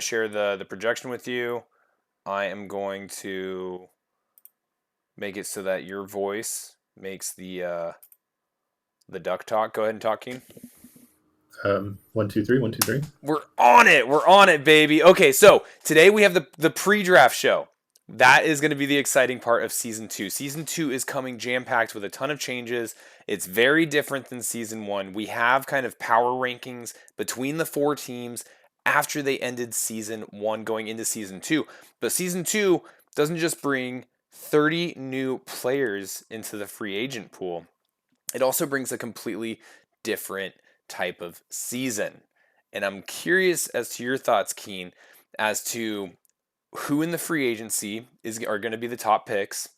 share the projection with you. I am going to make it so that your voice makes the duck talk. Go ahead and talk, Keen. 1, 2, 3, 1, 2, 3. We're on it. We're on it, baby. Okay, so today we have the pre-draft show. That is going to be the exciting part of season two. Season two is coming jam-packed with a ton of changes. It's very different than season one. We have kind of power rankings between the four teams after they ended season one going into season two. But season two doesn't just bring 30 new players into the free agent pool, it also brings a completely different type of season. And I'm curious as to your thoughts, Keen, as to who in the free agency are going to be the top picks,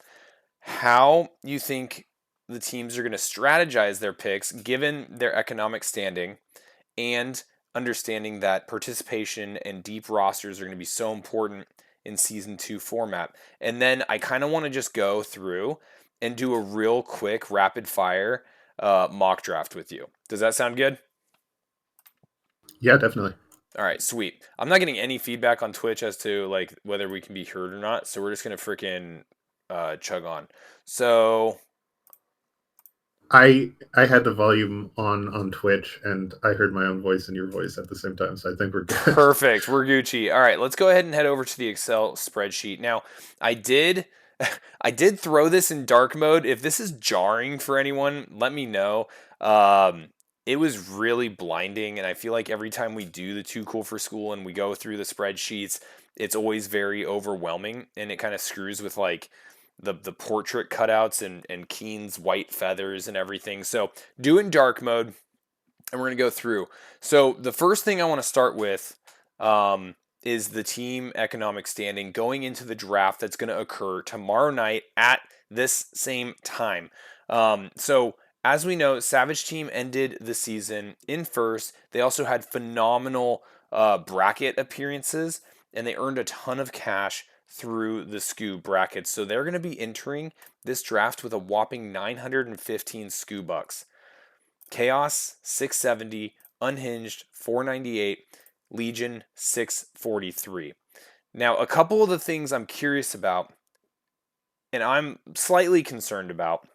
how you think the teams are going to strategize their picks given their economic standing, and understanding that participation and deep rosters are going to be so important in season two format. And then I kind of want to just go through and do a real quick rapid fire mock draft with you. Does that sound good? Yeah, definitely. All right, sweet. I'm not getting any feedback on Twitch as to like whether we can be heard or not, so we're just gonna freaking chug on. So I had the volume on Twitch, and I heard my own voice and your voice at the same time, so I think we're good. perfect, we're Gucci. All right, let's go ahead and head over to the Excel spreadsheet. Now, I did I did throw this in dark mode. If this is jarring for anyone, let me know. Um, it was really blinding, and I feel like every time we do the Too Cool for School and we go through the spreadsheets, it's always very overwhelming, and it kind of screws with like the portrait cutouts and Keen's white feathers and everything. So do in dark mode, and we're gonna go through. So the first thing I want to start with is the team economic standing going into the draft that's going to occur tomorrow night at this same time. So as we know, Savage Team ended the season in first. They also had phenomenal bracket appearances, and they earned a ton of cash through the SCU brackets. So they're going to be entering this draft with a whopping 915 SCU bucks. Chaos 670, Unhinged 498, Legion 643. Now, a couple of the things I'm curious about and I'm slightly concerned about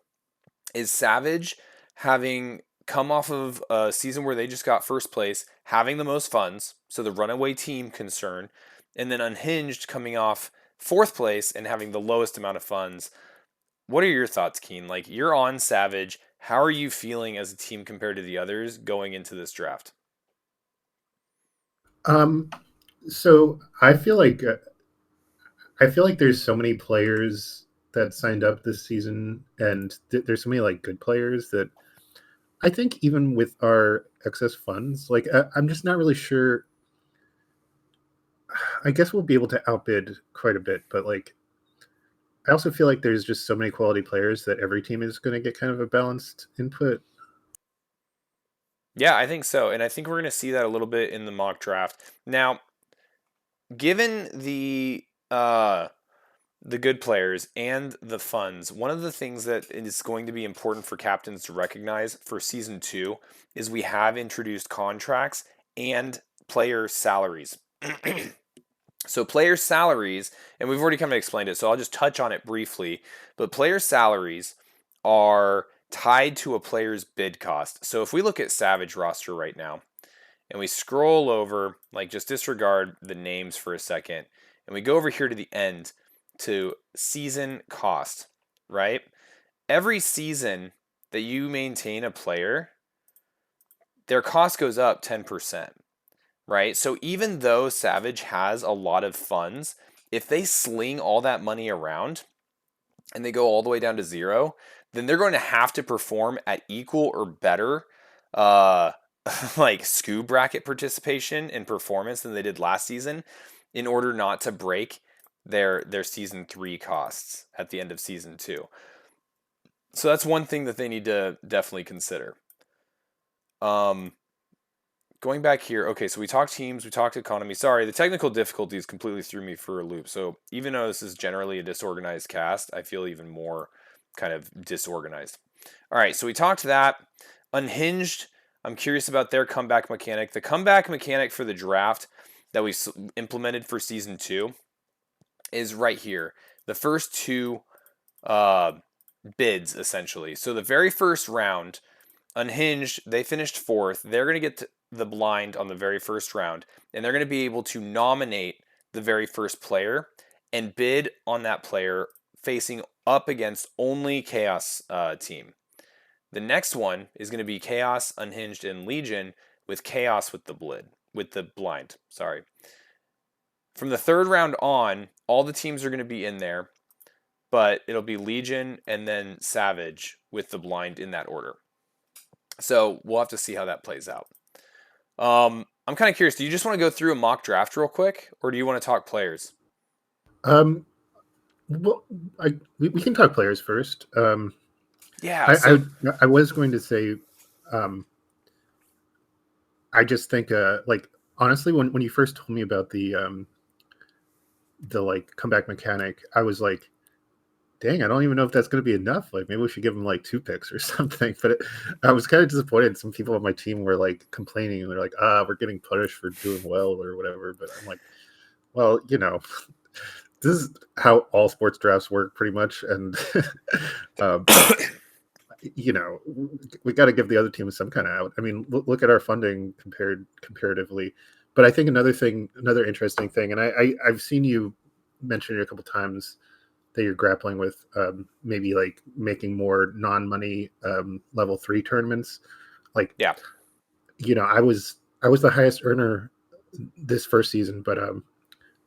is Savage having come off of a season where they just got first place, having the most funds, so the runaway team concern, and then Unhinged coming off fourth place and having the lowest amount of funds. What are your thoughts, Keen? Like, you're on Savage. How are you feeling as a team compared to the others going into this draft? Um, so I feel like there's so many players that signed up this season, and there's so many like good players that I think even with our excess funds, like I'm just not really sure. I guess we'll be able to outbid quite a bit, but like I also feel like there's just so many quality players that every team is going to get kind of a balanced input. Yeah, I think so. And I think we're going to see that a little bit in the mock draft. Now, given the good players and the funds, one of the things that is going to be important for captains to recognize for season two is we have introduced contracts and player salaries. So player salaries, and we've already kind of explained it, so I'll just touch on it briefly. But player salaries are tied to a player's bid cost. So if we look at Savage roster right now, and we scroll over, like just disregard the names for a second, and we go over here to the end to season cost, right? Every season that you maintain a player, their cost goes up 10%, right? So even though Savage has a lot of funds, if they sling all that money around and they go all the way down to zero, then they're going to have to perform at equal or better uh like SCU bracket participation and performance than they did last season in order not to break their season 3 costs at the end of season 2. So that's one thing that they need to definitely consider. Um Going back here, okay, so we talked teams, we talked economy. Sorry, the technical difficulties completely threw me for a loop. So even though this is generally a disorganized cast, I feel even more kind of disorganized. All right, so we talked that. Unhinged, I'm curious about their comeback mechanic. The comeback mechanic for the draft that we implemented for season 2 is right here. The first two uh, bids, essentially. So the very first round, Unhinged, they finished fourth. They're going to get the blind on the very first round, and they're going to be able to nominate the very first player and bid on that player facing up against only Chaos team. The next one is going to be Chaos, Unhinged, and Legion with Chaos with the blind. Sorry. From the third round on, all the teams are going to be in there, but it'll be Legion and then Savage with the blind in that order. So we'll have to see how that plays out. I'm kind of curious. Do you just want to go through a mock draft real quick, or do you want to talk players? Um, well, we can talk players first. Yeah. I, So I I was going to say, um, I just think like honestly, when you first told me about the like comeback mechanic, I was like, dang, I don't even know if that's going to be enough. Like maybe we should give him like 2 picks or something. But I was kind of disappointed. Some people on my team were like complaining, and they're like, we're getting punished for doing well or whatever. But I'm like, well, this is how all sports drafts work pretty much. And um, we got to give the other team some kind of out. I mean, look at our funding comparatively. But I think another interesting thing, and I've seen you mention it a couple times that you're grappling with maybe like making more non-money level 3 tournaments. Like, yeah, I was the highest earner this first season, but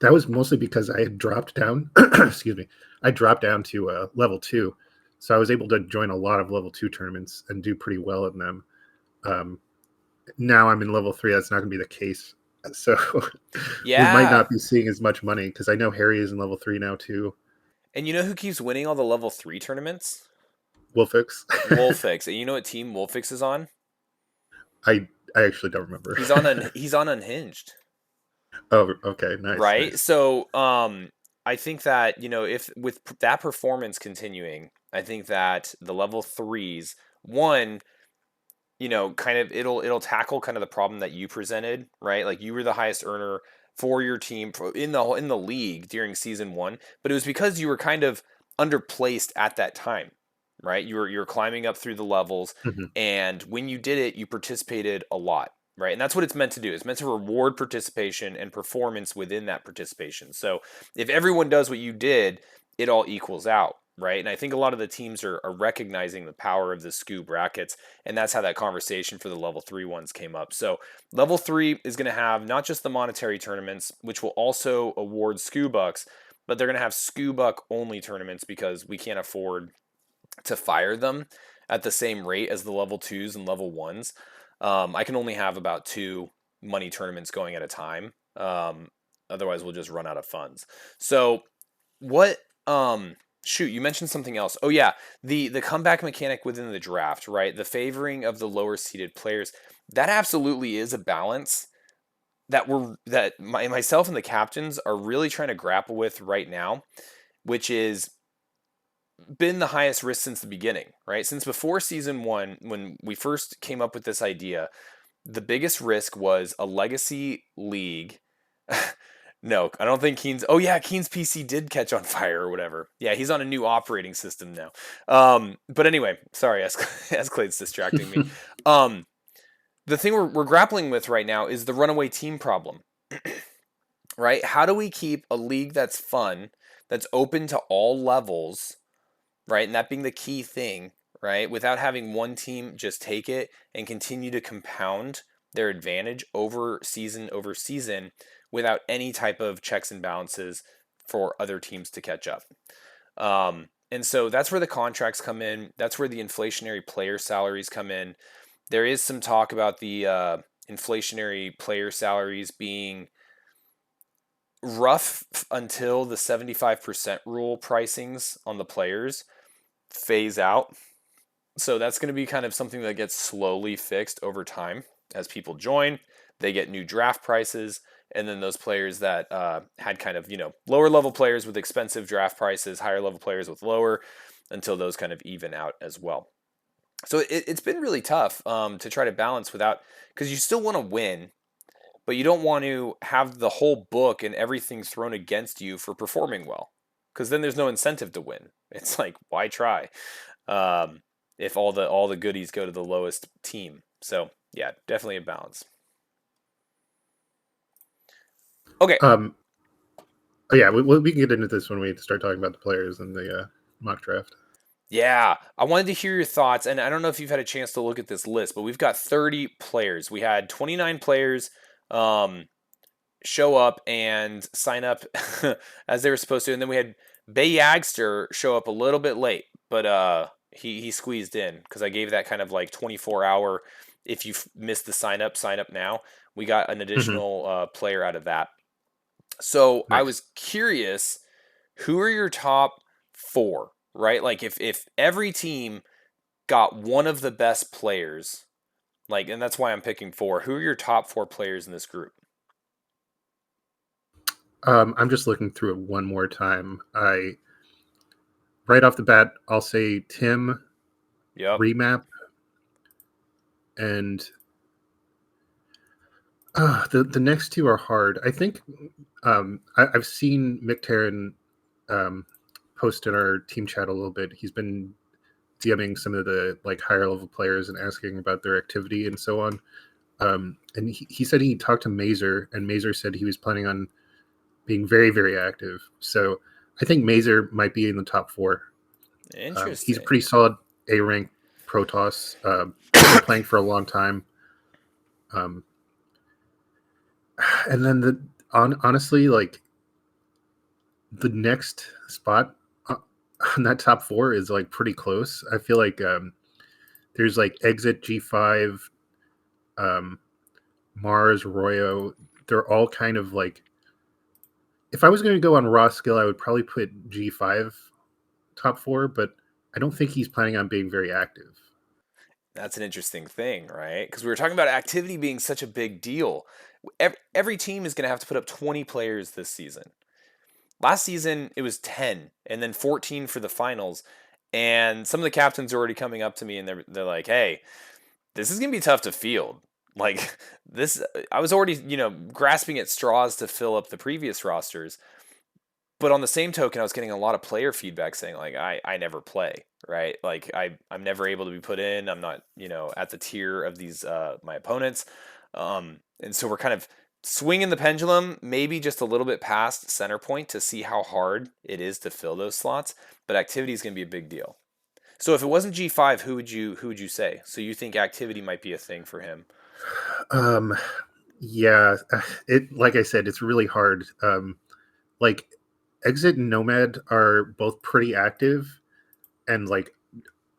that was mostly because I had dropped down. Excuse me, I dropped down to level 2, so I was able to join a lot of level 2 tournaments and do pretty well in them. Um, Now I'm in level 3. That's not going to be the case. So we might yeah. not be seeing as much money because I know Harry is in level 3 now too. And you know who keeps winning all the level 3 tournaments? Wolfix. Wolfix. And you know what team Wolfix is on? I actually don't remember. He's on Unhinged. Oh, okay, nice, Right? nice. So, I think that, if with that performance continuing, I think that the level 3s, one, kind of it'll tackle kind of the problem that you presented, right? Like you were the highest earner for your team in the league during season 1, but it was because you were kind of underplaced at that time, right? You were climbing up through the levels, Mhm. and when you did it, you participated a lot, right? And that's what it's meant to do. It's meant to reward participation and performance within that participation. So if everyone does what you did, it all equals out, right? And I think a lot of the teams are recognizing the power of the SCU brackets, and that's how that conversation for the level 3 ones came up. So level 3 is going to have not just the monetary tournaments, which will also award SCU bucks, but they're going to have SCU buck only tournaments because we can't afford to fire them at the same rate as the level 2s and level 1s. I can only have about 2 money tournaments going at a time. Otherwise, we'll just run out of funds. So what shoot, you mentioned something else. Oh yeah, the comeback mechanic within the draft, right? The favoring of the lower seeded players. That absolutely is a balance that myself and the captains are really trying to grapple with right now, which is been the highest risk since the beginning, right? Since before season 1, when we first came up with this idea, the biggest risk was a legacy league. No, I don't think Keen's. Oh yeah, Keen's PC did catch on fire or whatever. Yeah, he's on a new operating system now. But anyway, sorry, Escalade's distracting me. Um, the thing we're grappling with right now is the runaway team problem, right? How do we keep a league that's fun, that's open to all levels, right? And that being the key thing, right? Without having one team just take it and continue to compound their advantage over season without any type of checks and balances for other teams to catch up. And so that's where the contracts come in. That's where the inflationary player salaries come in. There is some talk about the inflationary player salaries being rough until the 75% rule pricings on the players phase out. So that's going to be kind of something that gets slowly fixed over time as people join. They get new draft prices, and then those players that had kind of lower level players with expensive draft prices, higher level players with lower, until those kind of even out as well. So it's been really tough to try to balance without, because you still want to win, but you don't want to have the whole book and everything thrown against you for performing well, because then there's no incentive to win. It's like, why try? Um, if all the goodies go to the lowest team. So yeah, definitely a balance. Okay, Um, oh yeah, we can get into this when we start talking about the players and the mock draft. yeah, I wanted to hear your thoughts, and I don't know if you've had a chance to look at this list, but we've got 30 players. We had 29 players um, show up and sign up as they were supposed to, and then we had Bay Yagster show up a little bit late, but he squeezed in because I gave that kind of like 24-hour. If you missed the sign up now. We got an Hmm. additional player out of that. So I Nice. was curious, who are your top four? Right, like if every team got one of the best players, like, and that's why I'm picking four. Who are your top four players in this group? I'm just looking through it one more time. I right off the bat, I'll say Tim, Yep. Remap, and the next two are hard. I think I've seen Mick Taryn um, post in our team chat a little bit. He's been DMing some of the like higher level players and asking about their activity and so on. And he said he talked to Mazer, and Mazer said he was planning on being very, very active. So I think Mazer might be in the top four. He's a Interesting. pretty solid A rank Protoss. Been playing for a long time. Um, and then honestly, like the next spot on that top four is like pretty close. I feel like there's like Exit G5, um, Mars, Royo. They're all kind of like. If I was going to go on raw skill, I would probably put G5 top four, but I don't think he's planning on being very active. That's an interesting thing, right? Because we were talking about activity being such a big deal. Every team is going to have to put up 20 players this season. Last season, it was 10 and then 14 for the finals. And some of the captains are already coming up to me and they're like, hey, this is going to be tough to field. Like, this, I was already, grasping at straws to fill up the previous rosters. But on the same token, I was getting a lot of player feedback saying like I never play, right? Like I'm never able to be put in. I'm not at the tier of these my opponents, and so we're kind of swinging the pendulum maybe just a little bit past center point to see how hard it is to fill those slots. But activity is going to be a big deal. So if it wasn't G5, who would you say? So you think activity might be a thing for him? Um, yeah, it like I said, it's really hard. Like Exit and Nomad are both pretty active and like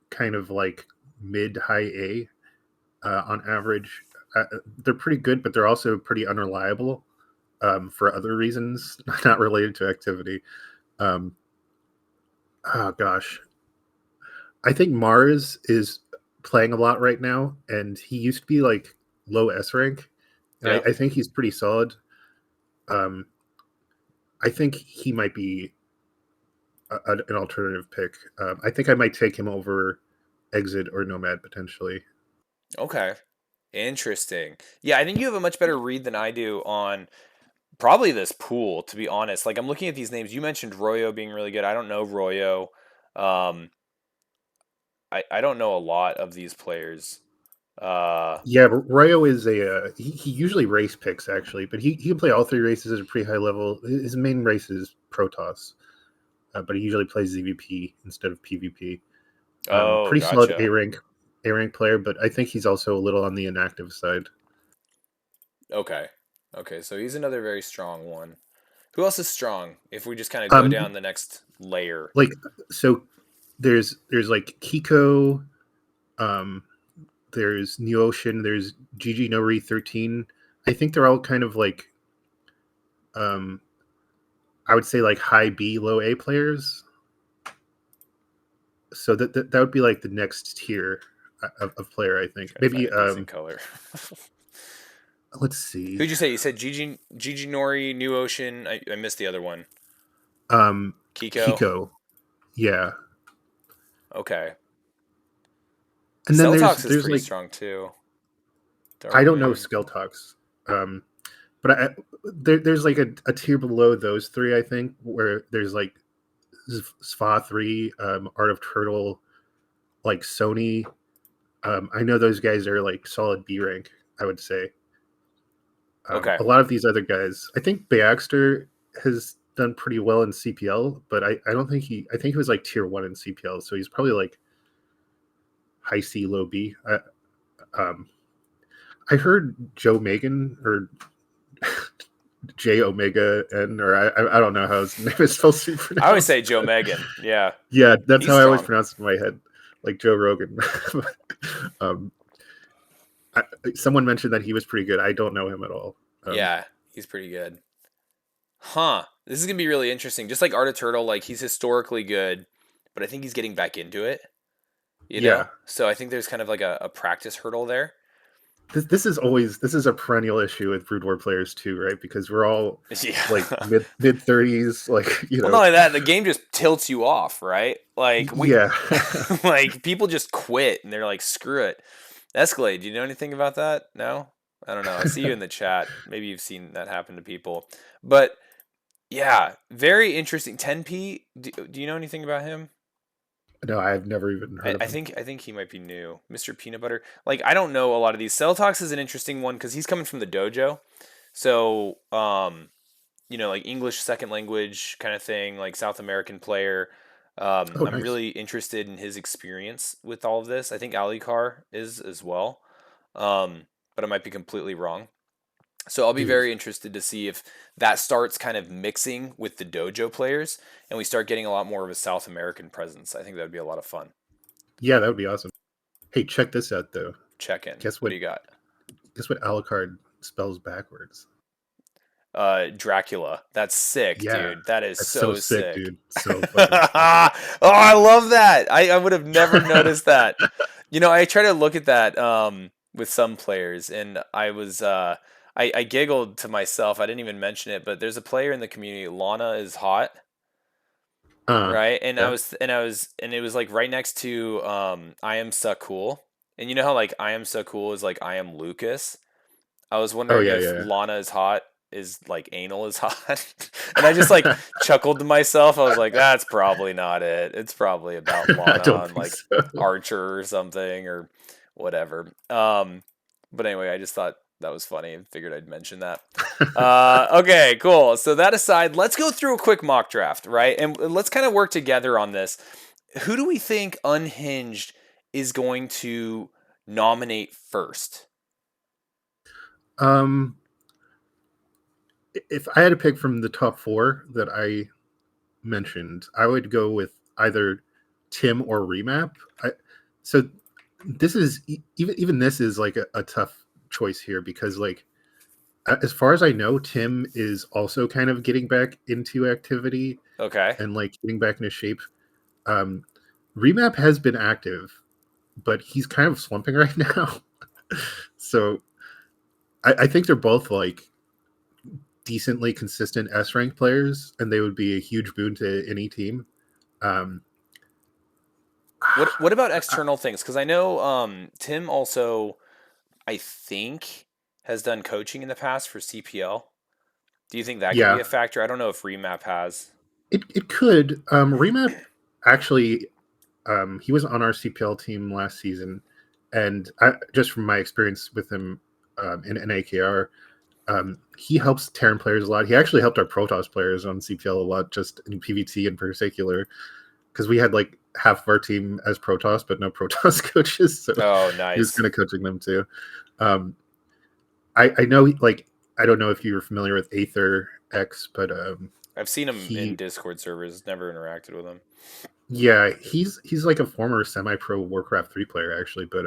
kind of like mid high A on average. They're pretty good, but they're also pretty unreliable for other reasons, not related to activity. Um, oh gosh, I think Mars is playing a lot right now, and he used to be like low S rank, and Yep. I think he's pretty solid. Um, I think he might be an alternative pick. I think I might take him over Exit or Nomad potentially. Okay. Interesting. Yeah, I think you have a much better read than I do on probably this pool, to be honest. Like I'm looking at these names. You mentioned Royo being really good. I don't know Royo. Um, I don't know a lot of these players. Uh, Yeah, but Rayo is he usually race picks actually, but he can play all three races at a pretty high level. His main race is Protoss, but he usually plays ZVP instead of PvP. oh, Pretty solid gotcha. A rank player, but I think he's also a little on the inactive side. Okay. Okay, so he's another very strong one. Who else is strong? If we just kind of go Um, down the next layer. like so, there's like Kiko, um, there's New Ocean, there's GG Nori 13. I think they're all kind of like um, I would say like high B, low A players. So that would be like the next tier of player. I think Trying to find maybe a decent color. let's see, Who'd you say? You said Gigi Nori, New Ocean. I missed the other one. um, Kiko. Kiko. Yeah, Okay. and then Cell Talks is there's pretty like strong too. Don't I don't know remember. Skeltox. Um, but there's like a tier below those three, I think, where there's like Spa 3, Art of Turtle, like Sony. I know those guys are like solid B rank, I would say. Okay. A lot of these other guys, I think Baxter has done pretty well in CPL, but I don't think I think he was like tier 1 in CPL, so he's probably like high C, low B. Um, I heard Joe Megan or J Omega N, or I don't know how his name is supposed to be I always say pronounced. Joe Megan. Yeah, Yeah, that's he's how I always strong. pronounce it in my head, like Joe Rogan. um, Someone mentioned that he was pretty good. I don't know him at all. Yeah, he's pretty good. Huh. This is gonna be really interesting. Just like Art of Turtle, like he's historically good, but I think he's getting back into it. You Yeah, know, so I think there's kind of like a practice hurdle there. this is a perennial issue with Brood War players too, right? Because we're all like Yeah. mid 30s, like Well, not only that, the game just tilts you off, right? Like we, yeah. like people just quit and they're like, screw it. Escalade. Do you know anything about that? No, I don't know. I see you in the chat. Maybe you've seen that happen to people, but yeah, very interesting. 10p. Do you know anything about him? No, I've never even heard I, of I him. think I think he might be new, Mr. Peanut Butter. Like I don't know a lot of these. Celltox is an interesting one because he's coming from the dojo, so like English second language kind of thing, like South American player. Oh, I'm nice. really interested in his experience with all of this. I think Alikar is as well, but I might be completely wrong. So I'll be Dude, very interested to see if that starts kind of mixing with the dojo players and we start getting a lot more of a South American presence. I think that would be a lot of fun. yeah, that would be awesome. Hey, check this out though. Check in. Guess What what? do you got? Guess what Alucard spells backwards? Dracula. That's sick, Yeah, dude. That is that's so so sick, sick. dude. So fucking sick. Oh, I love that. I would have never noticed that. I try to look at that with some players, and I giggled to myself. I didn't even mention it, but there's a player in the community. Lana is hot, Uh, right? And I yeah. was and I was and it was like right next to I am so cool. And you know how like I am so cool is like I am Lucas. I was Oh wondering yeah, if yeah. Lana is hot is like anal is hot. And I just like chuckled to myself. I was like, that's probably not it. It's probably about I Lana don't and think like so. Archer or something or whatever. But anyway, I just thought that was funny and figured I'd mention that. Okay, cool. So that aside, let's go through a quick mock draft, right? And let's kind of work together on this. Who do we think Unhinged is going to nominate first? um, if I had to pick from the top four that I mentioned, I would go with either Tim or Remap. So this is even this is like a tough choice here because like as far as I know, Tim is also kind of getting back into activity Okay. and like getting back into shape. Um, Remap has been active, but he's kind of slumping right now. So I think they're both like decently consistent S rank players, and they would be a huge boon to any team. Um, What about external things? Because I know Tim also, I think, has done coaching in the past for CPL. Do you think that could be yeah, a factor? I don't know if Remap has. it could. Remap actually, he was on our CPL team last season, and just from my experience with him in NAKR, he helps Terran players a lot. He actually helped our Protoss players on CPL a lot, just in PVT in particular, because we had like half of our team as Protoss, but no Protoss coaches, so Oh, he was nice. kind of coaching them too. Um, I know like I don't know if you were familiar with Aether X, but I've seen him in he Discord servers. Never interacted with him. yeah he's like a former semi-pro Warcraft 3 player actually, but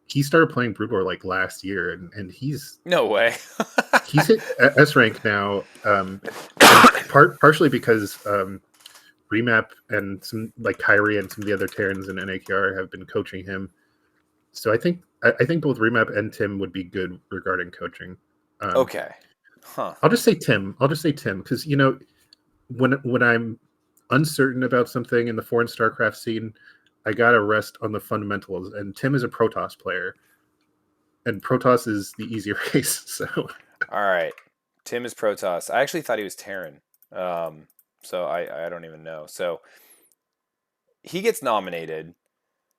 he started playing Brood War like last year, and No way. he's hit S rank now, and partially because Remap and some like Kyrie and some of the other Terrans in NAKR have been coaching him. So I think both Remap and Tim would be good regarding coaching. Um, Okay. Huh. I'll just say Tim. I'll just say Tim because when I'm uncertain about something in the foreign StarCraft scene, I gotta rest on the fundamentals. And Tim is a Protoss player, and Protoss is the easy race. So All right. Tim is Protoss. I actually thought he was Terran. Um, so I don't even know. So he gets nominated.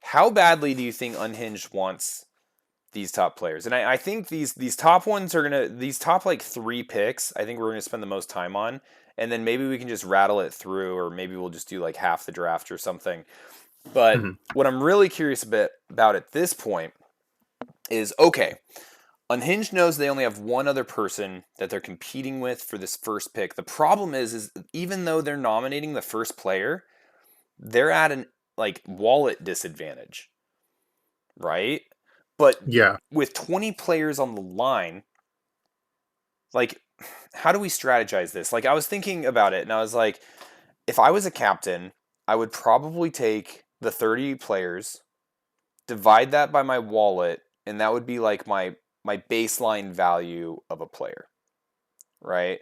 How badly do you think Unhinged wants these top players? And I think these top ones are gonna these top like three picks. I think we're gonna spend the most time on, and then maybe we can just rattle it through, or maybe we'll just do like half the draft or something. But Mhm. what I'm really curious about at this point is okay. Unhinged knows they only have one other person that they're competing with for this first pick. The problem is even though they're nominating the first player, they're at an like wallet disadvantage, right? But Yeah. with 20 players on the line, like how do we strategize this? Like I was thinking about it and I was like, if I was a captain, I would probably take the 30 players, divide that by my wallet, and that would be like my baseline value of a player, right?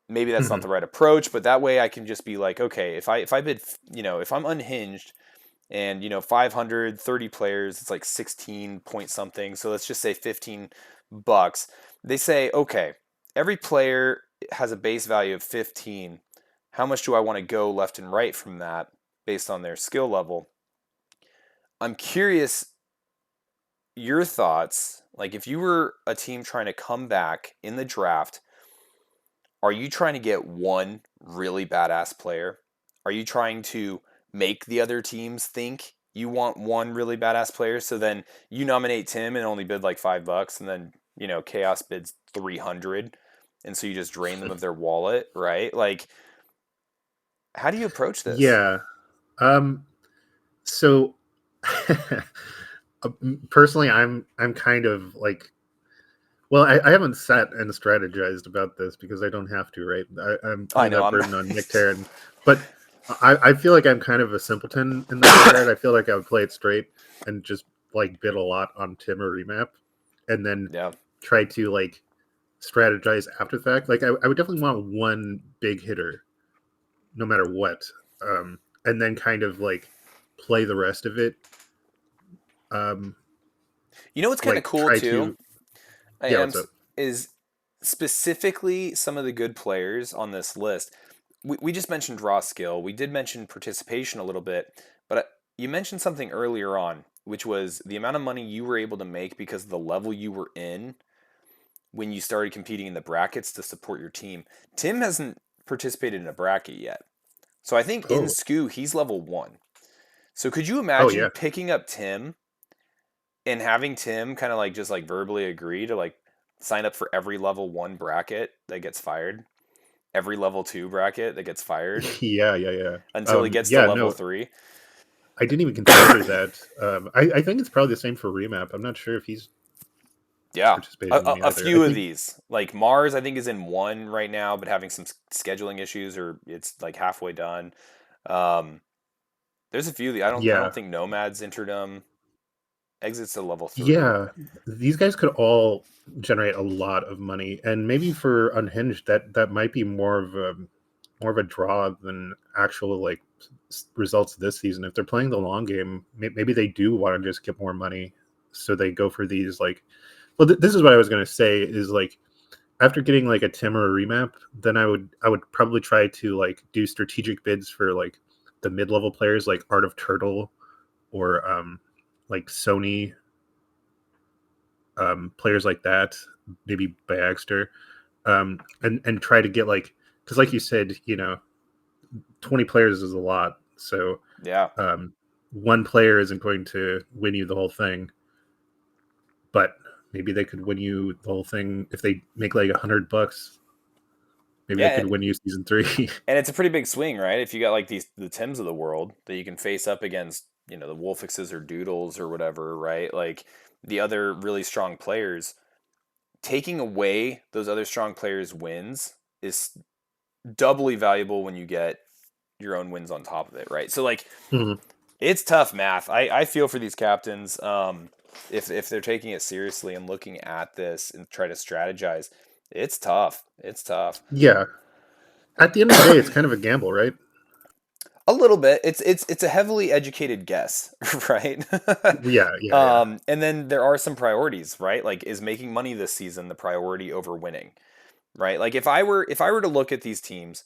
Maybe that's not Mhm. the right approach, but that way I can just be like, okay, if I bid, if I'm unhinged and 530 players, it's like 16 point something. So let's just say $15. They say, okay, every player has a base value of 15. How much do I want to go left and right from that based on their skill level? I'm curious your thoughts. Like if you were a team trying to come back in the draft, are you trying to get one really badass player? Are you trying to make the other teams think you want one really badass player? So then you nominate Tim and only bid like $5, and then Chaos bids 300, and so you just drain them of their wallet, right? Like, how do you approach this? Yeah. Um, so personally, I'm kind of like, well, I haven't sat and strategized about this because I don't have to, right? I'm I putting know that I'm. burden on Nick Tarrant, but I feel like I'm kind of a simpleton in that regard. I feel like I would play it straight and just like bid a lot on Tim or Remap, and then Yeah. try to like strategize after the fact. Like I would definitely want one big hitter, no matter what, and then kind of like play the rest of it. Um, You know what's kind of like cool try too? to, I yeah. am What's up? is specifically some of the good players on this list. We just mentioned raw skill. We did mention participation a little bit, but you mentioned something earlier on, which was the amount of money you were able to make because of the level you were in when you started competing in the brackets to support your team. Tim hasn't participated in a bracket yet. So I think in Oh, SCU, he's level 1. So could you oh imagine yeah. picking up Tim and having Tim kind of like just like verbally agree to like sign up for every level 1 bracket that gets fired, every level 2 bracket that gets fired Yeah, yeah, yeah. until he gets to Yeah, level no, 3? I didn't even consider that. I think it's probably the same for Remap. I'm not sure if he's Yeah. A, participated in a, any a either. I few of think, these, like Mars, I think is in 1 right now, but having some scheduling issues, or it's like halfway done. Um, there's a few. I don't yeah, think Nomads entered them. Exits to level 3. yeah. These guys could all generate a lot of money, and maybe for Unhinged, that might be more of a draw than actual like results this season. If they're playing the long game, maybe they do want to just get more money, so they go for these like. Well, this is what I was going to say is like after getting like a Tim or a Remap, then I would probably try to like do strategic bids for like the mid level players like Art of Turtle or like Sony, players like that, maybe Baxter, and try to get like, because like you said, 20 players is a lot, so Yeah. um, one player isn't going to win you the whole thing, but maybe they could win you the whole thing if they make like $100. Maybe they Yeah, could win you season three. and it's a pretty big swing, right? If you got like the Tims of the world that you can face up against, the Wolfixes or Doodles or whatever, right? Like the other really strong players, taking away those other strong players' wins is doubly valuable when you get your own wins on top of it, right? So like Mhm. it's tough math. I feel for these captains. If they're taking it seriously and looking at this and try to strategize, it's tough. It's tough. Yeah. At the end of the day, it's kind of a gamble, right? A little bit. It's a heavily educated guess, right? Yeah, yeah, yeah. And then there are some priorities, right? Like, is making money this season the priority over winning? right? Like if I were to look at these teams,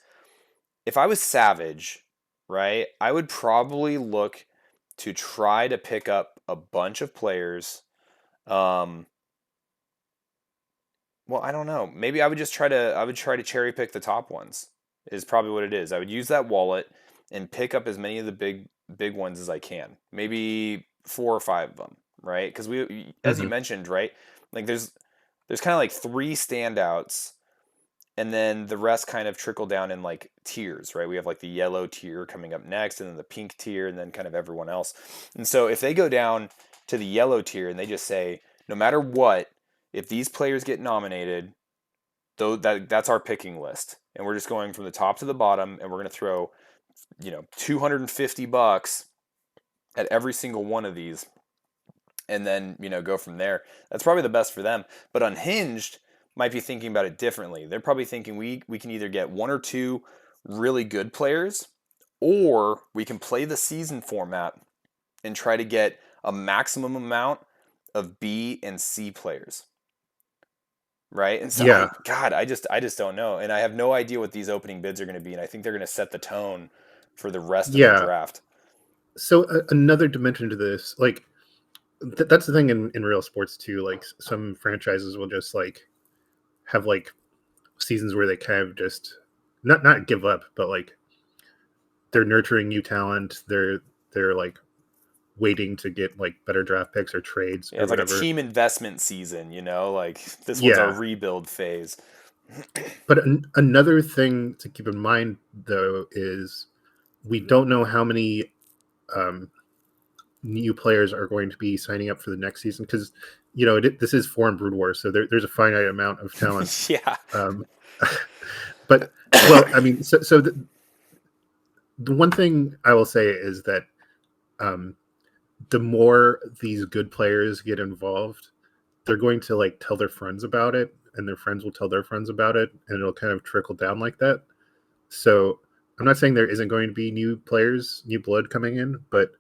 if I was Savage, right, I would probably look to try to pick up a bunch of players. Um, well, I don't know. Maybe I would try to cherry pick the top ones. Is probably what it is. I would use that wallet and pick up as many of the big ones as I can. Maybe four or five of them, right? Because as you Hmm. mentioned, right? Like there's kind of like three standouts, and then the rest kind of trickle down in like tiers, right? We have like the yellow tier coming up next, and then the pink tier, and then kind of everyone else. And so if they go down to the yellow tier and they just say, no matter what, if these players get nominated, though that's our picking list, and we're just going from the top to the bottom, and we're going to throw, 250 bucks at every single one of these, and then go from there. That's probably the best for them. But Unhinged might be thinking about it differently. They're probably thinking we can either get one or two really good players, or we can play the season format and try to get a maximum amount of B and C players. Right? And so Yeah, I just don't know. And I have no idea what these opening bids are going to be, and I think they're going to set the tone for the rest of the yeah. draft. So another dimension to this, like that's the thing in real sports too. Like some franchises will just like have like seasons where they kind of just not give up, but like they're nurturing new talent. They're like waiting to get like better draft picks or trades Yeah, or it's like a whatever. team investment season, like this one's our Yeah, rebuild phase. but another thing to keep in mind though is we don't know how many um, new players are going to be signing up for the next season because this is foreign brood war, so there's a finite amount of talent. Yeah. Um, but well, I mean, so the one thing I will say is that um, the more these good players get involved, they're going to like tell their friends about it, and their friends will tell their friends about it, and it'll kind of trickle down like that. So I'm not saying there isn't going to be new players, new blood coming in, but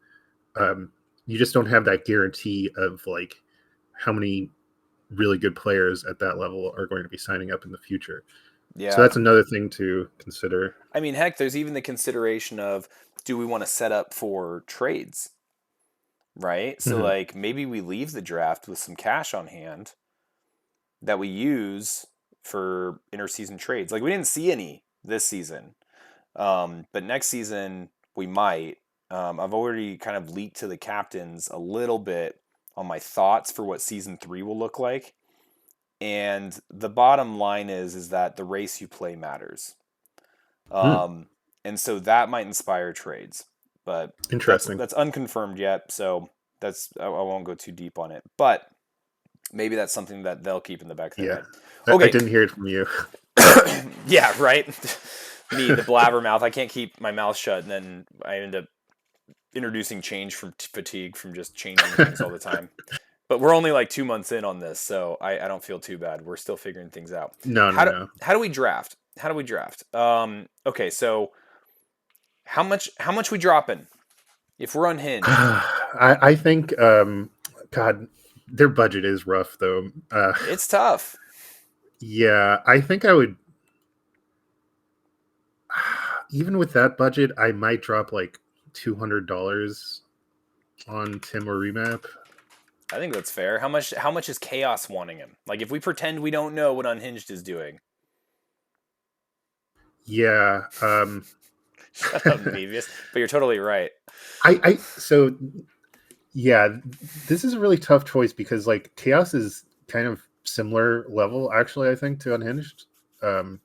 um, you just don't have that guarantee of like how many really good players at that level are going to be signing up in the future. So Yeah. that's another thing to consider. I mean, heck, there's even the consideration of, do we want to set up for trades, right? So Hmm. like maybe we leave the draft with some cash on hand that we use for interseason trades. Like we didn't see any this season. But next season we might. I've already kind of leaked to the captains a little bit on my thoughts for what season 3 will look like. And the bottom line is that the race you play matters. Hmm. Um, and so that might inspire trades, but that's Interesting. that's unconfirmed yet. So I won't go too deep on it, but maybe that's something that they'll keep in the back of their Yeah. head. I Okay, didn't hear it from you. yeah, right. Me, the blabbermouth. I can't keep my mouth shut, and then I end up introducing change from fatigue from just changing things all the time. But we're only like 2 months in on this, so I don't feel too bad. We're still figuring things out. No, no, How do no. how do we draft? How do we draft? Okay, so how much we dropping if we're unhinged? I think God, their budget is rough though. It's tough. Yeah, I think I would even with that budget, I might drop like $200 on Tim or Remap. I think that's fair. How much is chaos wanting him? Like if we pretend we don't know what unhinged is doing. Yeah. Shut up, Beavis. But you're totally right. So yeah, this is a really tough choice because like Chaos is kind of similar level actually, I think, to Unhinged. Um,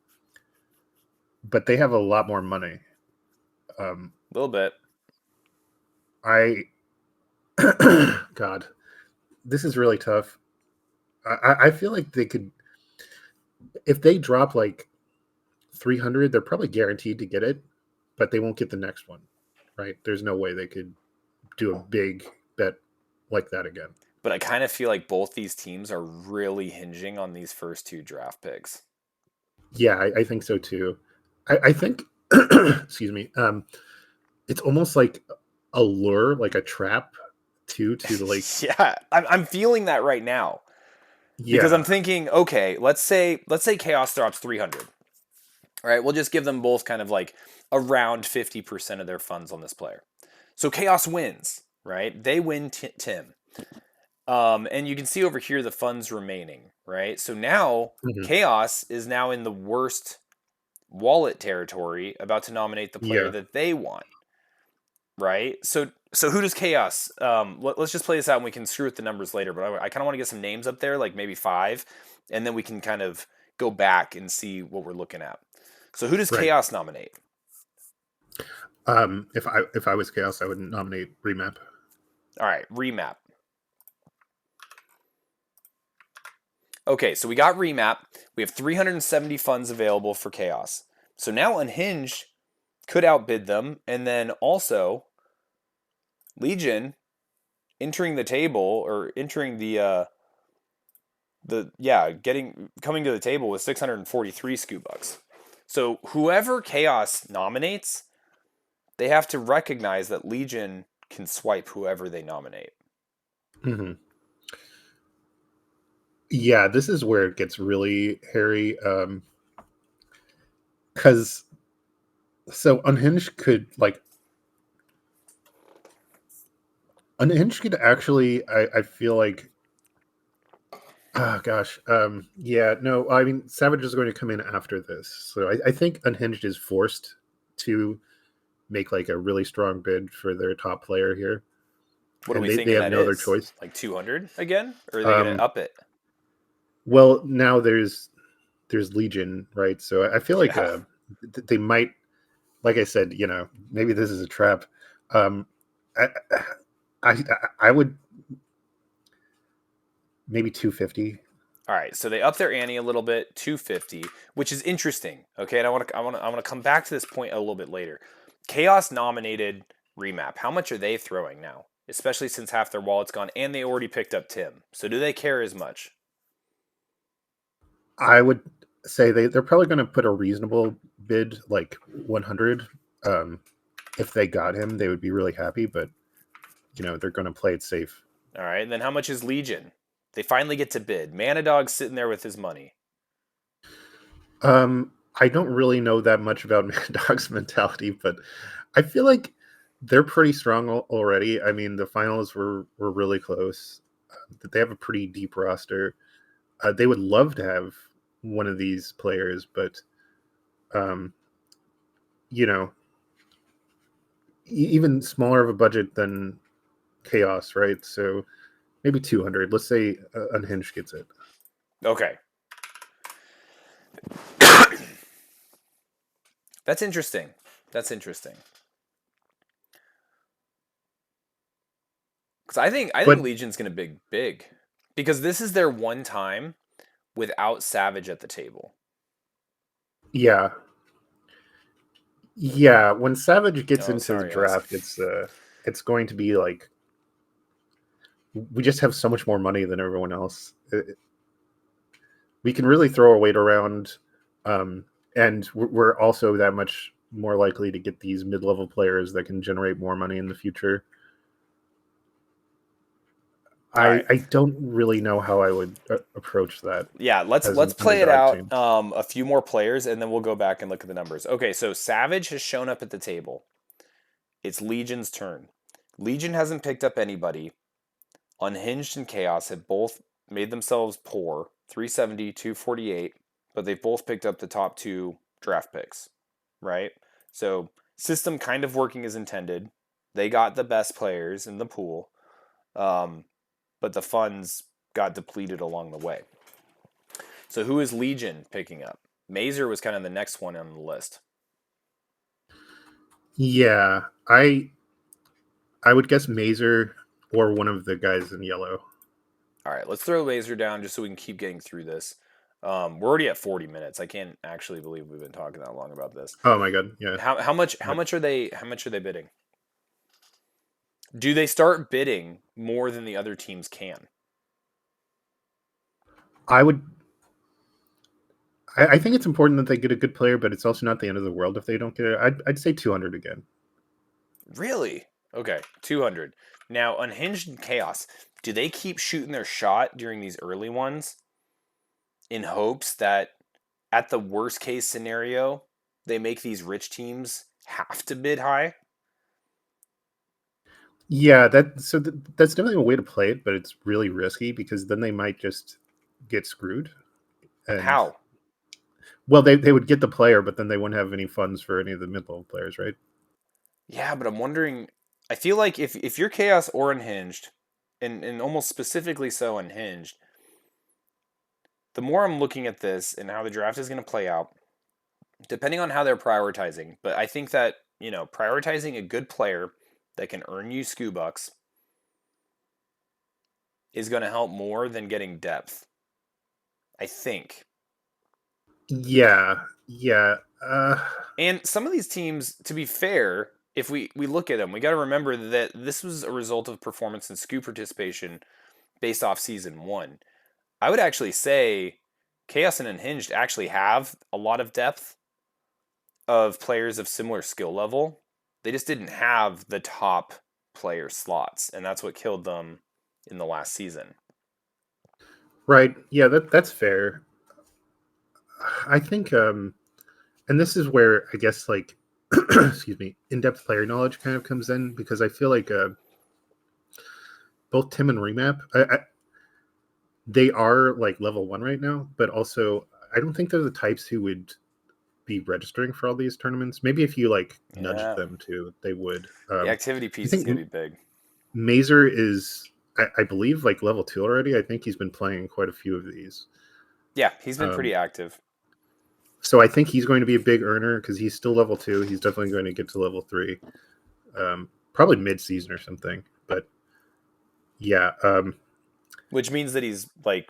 but they have a lot more money. Um, A little bit. I God, this is really tough. I feel like they could if they drop like 300, they're probably guaranteed to get it, but they won't get the next one, right? There's no way they could do a big bet like that again. But I kind of feel like both these teams are really hinging on these first two draft picks. Yeah, I think so too. I think, excuse me, it's almost like a lure, like a trap, too, to the like. Yeah, I'm feeling that right now. Because I'm Yeah. thinking, okay, let's say Chaos drops 300. All right, we'll just give them both kind of like around 50% of their funds on this player. So Chaos wins, right? They win Tim. And you can see over here the funds remaining, right? So now Mhm. Chaos is now in the worst wallet territory, about to nominate the player Yeah. that they want, right? So who does Chaos? Let's just play this out, and we can screw with the numbers later. But I kind of want to get some names up there, like maybe five, and then we can kind of go back and see what we're looking at. So who does Right. Chaos nominate? If I was Chaos, I would nominate Remap. All right, remap. Okay, so we got remap. We have 370 funds available for Chaos. So now Unhinged could outbid them, and then also Legion entering the table, or entering the yeah, getting coming to the table with 643 SCU bucks. So whoever Chaos nominates, they have to recognize that Legion can swipe whoever they nominate. Hmm. Yeah, this is where it gets really hairy. Because so Unhinged could actually, I feel like, oh gosh, yeah, no, I mean, Savage is going to come in after this, so I think Unhinged is forced to make like a really strong bid for their top player here, What are and we they thinking have that no other is? choice. Like 200 again? Or are they going to Um, up it? well, now there's Legion, right? So I feel like Yeah. they might, like I said, maybe this is a trap. Um, I, I I would maybe 250. All right, so they up their ante a little bit, 250, which is interesting. Okay, and I want to come back to this point a little bit later. Chaos nominated Remap. How much are they throwing now? Especially since half their wallet's gone, and they already picked up Tim. So do they care as much? I would say they're probably going to put a reasonable bid, like 100. Um, if they got him, they would be really happy, but they're going to play it safe. All right, and then how much is Legion? They finally get to bid. Manadog's sitting there with his money. I don't really know that much about Mad Dog's mentality, but I feel like they're pretty strong already. I mean, the finals were really close. They have a pretty deep roster. They would love to have one of these players, but um, you know, even smaller of a budget than Chaos, right? So maybe 200. Let's say Unhinged gets it. Okay, that's interesting. That's interesting. Because I think But Legion's going to big, because this is their one time without Savage at the table. yeah, yeah, when Savage gets Oh, into the sorry, guys. draft, it's going to be like we just have so much more money than everyone else. We can really throw our weight around, and we're also that much more likely to get these mid-level players that can generate more money in the future. All I right. I don't really know how I would approach that Yeah, let's as let's an play it underdog out. team. A few more players, and then we'll go back and look at the numbers. Okay, so Savage has shown up at the table. It's Legion's turn. Legion hasn't picked up anybody. Unhinged and Chaos have both made themselves poor, 370, 248, but they've both picked up the top two draft picks, right? So, system kind of working as intended. They got the best players in the pool, um, but the funds got depleted along the way. So, who is Legion picking up? Mazer was kind of the next one on the list. Yeah, I would guess Mazer or one of the guys in yellow. All right, let's throw Mazer down just so we can keep getting through this. We're already at 40 minutes. I can't actually believe we've been talking that long about this. Oh my god, yeah. How much are they bidding? Do they start bidding more than the other teams can? I would. I think it's important that they get a good player, but it's also not the end of the world if they don't get it. I'd say 200 again. Really? Okay, 200. Now, Unhinged and Chaos, do they keep shooting their shot during these early ones? in hopes that at the worst case scenario, they make these rich teams have to bid high. Yeah, that's definitely a way to play it, but it's really risky because then they might just get screwed. And How? well, they would get the player, but then they wouldn't have any funds for any of the mid-level players, right? Yeah, but I'm wondering. I feel like if you're Chaos or Unhinged, and almost specifically so Unhinged, the more I'm looking at this and how the draft is going to play out, depending on how they're prioritizing, but I think that, prioritizing a good player that can earn you SKU bucks is going to help more than getting depth. I think. Yeah, yeah. And some of these teams, to be fair, if we look at them, we got to remember that this was a result of performance and SKU participation based off season one. I would actually say Chaos and Unhinged actually have a lot of depth of players of similar skill level. They just didn't have the top player slots, and that's what killed them in the last season. Right. Yeah, that's fair. I think and this is where I guess like excuse me, in-depth player knowledge kind of comes in because I feel like both Tim and Remap, they are like level 1 right now, but also I don't think they're the types who would be registering for all these tournaments. Maybe if you like nudged Yeah. them to, they would. The activity I piece is think going to be big. Mazer is, I believe, like level 2 already. I think he's been playing quite a few of these. Yeah, he's been Um, pretty active. so I think he's going to be a big earner because he's still level 2. He's definitely going to get to level 3, probably mid-season or something. But yeah, Which means that he's like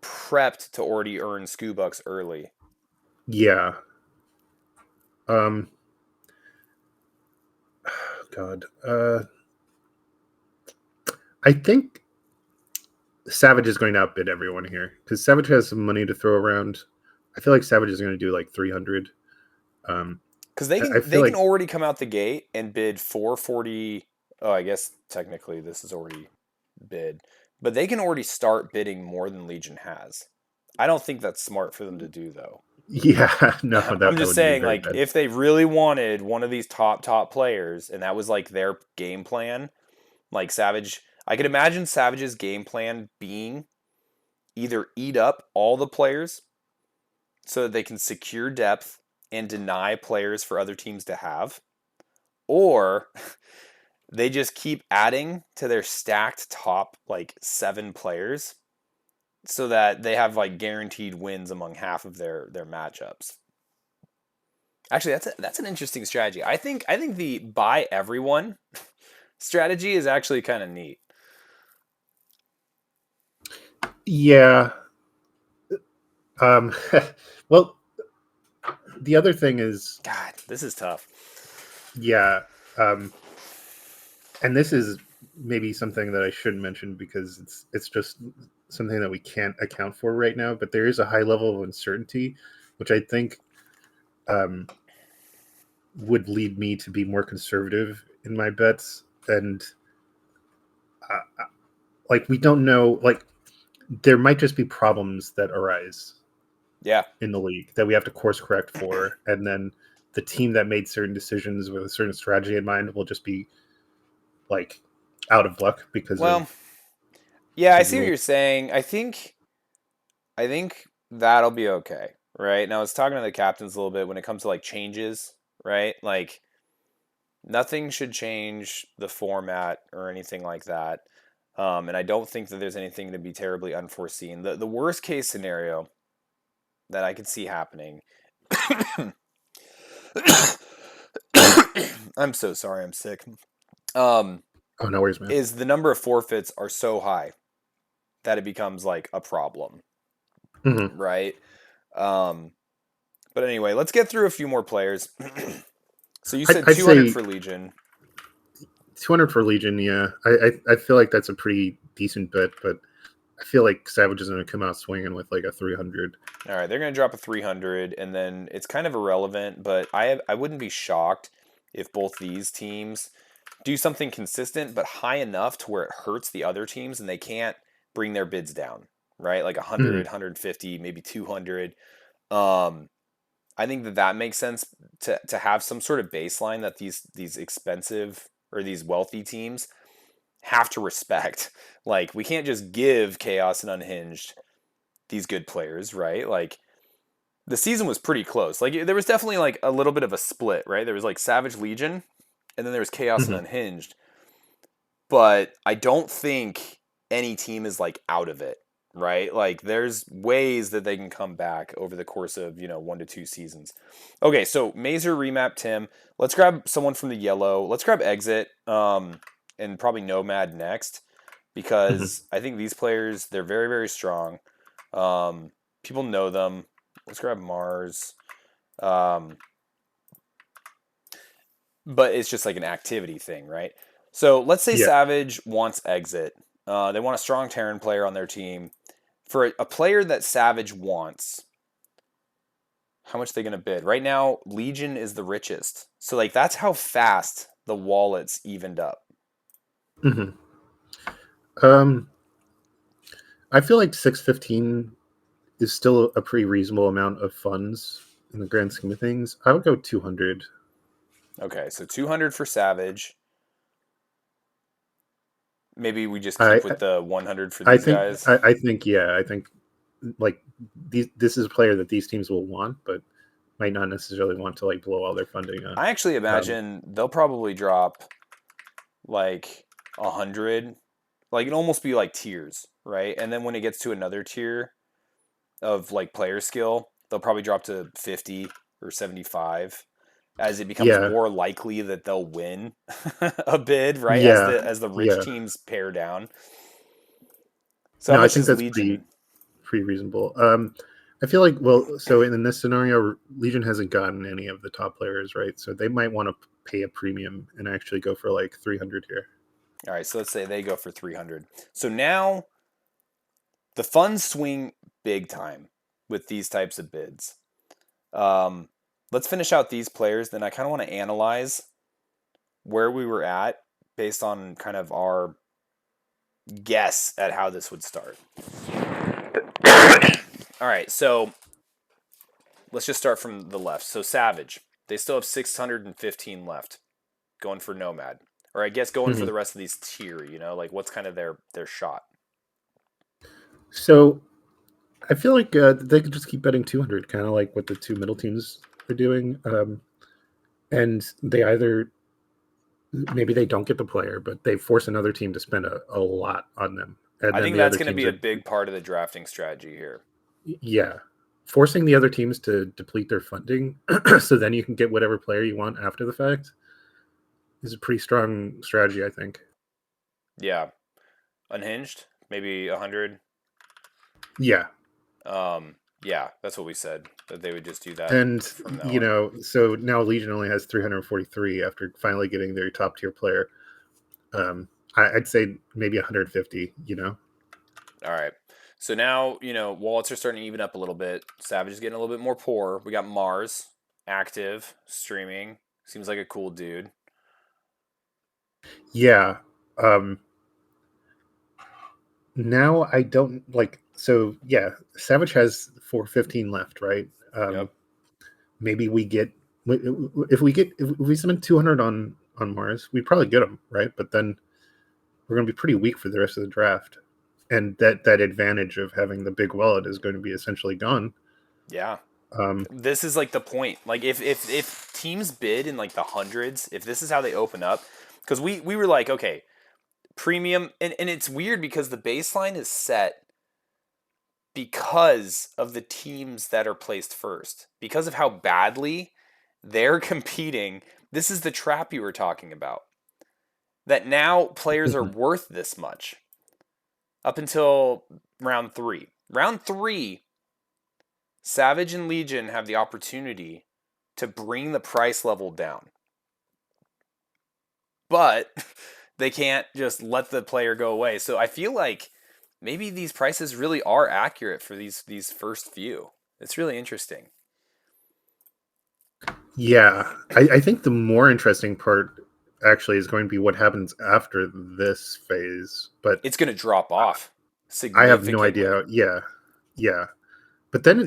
prepped to already earn SKU bucks early. yeah. Um, God, I think Savage is going to outbid everyone here because Savage has some money to throw around. I feel like Savage is going to do like 300. Um, Because they I can feel they can like already come out the gate and bid 440. Oh, I guess technically this is already bid, but they can already start bidding more than Legion has. I don't think that's smart for them to do though. yeah, no, I'm that just would be saying, very like, bad. if they really wanted one of these top players, and that was like their game plan, like Savage, I could imagine Savage's game plan being either eat up all the players so that they can secure depth and deny players for other teams to have, or they just keep adding to their stacked top like 7 players so that they have like guaranteed wins among half of their matchups. Actually, that's an interesting strategy. I think the buy everyone strategy is actually kind of neat. Yeah. Um, well, the other thing is, God, this is tough. yeah, um, and this is maybe something that I shouldn't mention because it's just something that we can't account for right now. But there is a high level of uncertainty, which I think um, would lead me to be more conservative in my bets. And like we don't know, like there might just be problems that arise Yeah. in the league that we have to course correct for, and then the team that made certain decisions with a certain strategy in mind will just be like out of luck because Well, of yeah, I the see what you're rules. saying. I think that'll be okay, right? Now I was talking to the captains a little bit when it comes to like changes, right? Like nothing should change the format or anything like that. And I don't think that there's anything to be terribly unforeseen. The worst case scenario that I could see happening. I'm so sorry, I'm sick. Um, Oh, no worries, man. is the number of forfeits are so high that it becomes like a problem, Mm-hmm. right? Um, but anyway, let's get through a few more players. So you said I'd 200 say for Legion. 200 for Legion. Yeah, I feel like that's a pretty decent bet, but I feel like Savage is going to come out swinging with like a 300. All right, they're going to drop a 300, and then it's kind of irrelevant, but I wouldn't be shocked if both these teams do something consistent but high enough to where it hurts the other teams and they can't bring their bids down. right? Like Hmm. 100, 150, maybe 200. Um, I think that that makes sense to have some sort of baseline that these expensive or these wealthy teams have to respect. Like we can't just give Chaos and Unhinged these good players, right? Like the season was pretty close. Like there was definitely like a little bit of a split, right? There was like Savage Legion, and then there was Chaos and Hmm. Unhinged. But I don't think any team is like out of it, right? Like there's ways that they can come back over the course of 1 to 2 seasons. Okay, so Mazer remap Tim. Let's grab someone from the yellow. Let's grab Exit, and probably Nomad next Hmm. because I think these players they're very very strong. People know them. Let's grab Mars. Um, but it's just like an activity thing, right? So let's say Yeah. Savage wants Exit. They want a strong Terran player on their team. For a player that Savage wants, how much are they going to bid? Right now, Legion is the richest. So like that's how fast the wallets evened up. Hmm. Um, I feel like 615 is still a pretty reasonable amount of funds in the grand scheme of things. I would go 200. Okay, so 200 for Savage. Maybe we just I keep with the 100 for I these think guys. I think yeah, I think like this is a player that these teams will want, but might not necessarily want to like blow all their funding on. I actually Um, imagine they'll probably drop like 100. Like it almost be like tiers, right? And then when it gets to another tier of like player skill, they'll probably drop to 50 or 75 as it becomes yeah, more likely that they'll win a bid, right? As yeah, the rich yeah. teams pare down. So how No, I much think is that's pretty Legion? pretty reasonable. I feel like so in this scenario, Legion hasn't gotten any of the top players, right? So they might want to pay a premium and actually go for like 300 here. All right, so let's say they go for 300. So now the funds swing big time with these types of bids. Um, let's finish out these players. Then I kind of want to analyze where we were at based on kind of our guess at how this would start. All right, so let's just start from the left. So Savage, they still have 615 left, going for Nomad, or I guess going for Hmm. the rest of these tier. Like what's kind of their shot? So I feel like they could just keep betting 200, kind of like what the two middle teams are doing. And they either maybe they don't get the player, but they force another team to spend a lot on them, and I then think the that's other going to teams be a are big part of the drafting strategy here. yeah, forcing the other teams to deplete their funding, so then you can get whatever player you want after the fact is a pretty strong strategy, I think. Yeah, unhinged, maybe 100. Yeah, Yeah, that's what we said that they would just do that and from now on. so now Legion only has 343 after finally getting their top tier player. I'd say maybe 150. All right. So now, wallets are starting to even up a little bit. Savage is getting a little bit more poor. We got Mars, active, streaming. Seems like a cool dude. Yeah. Um, Now I don't like. So yeah, Savage has 415 left, right? Yep. Maybe we get if we spend 200 on Mars, we'd probably get him, right? But then we're going to be pretty weak for the rest of the draft, and that advantage of having the big wallet is going to be essentially gone. Yeah. Um, This is like the point. Like if teams bid in like the hundreds, if this is how they open up, because we were like, okay, premium, and it's weird because the baseline is set because of the teams that are placed first, because of how badly they're competing. This is the trap you were talking about. That now players are worth this much up until round three. Round three, Savage and Legion have the opportunity to bring the price level down. But they can't just let the player go away. So I feel like maybe these prices really are accurate for these first few. It's really interesting. yeah, I think the more interesting part actually is going to be what happens after this phase. But It's going to drop off. I have no significantly. idea. Yeah, yeah. But then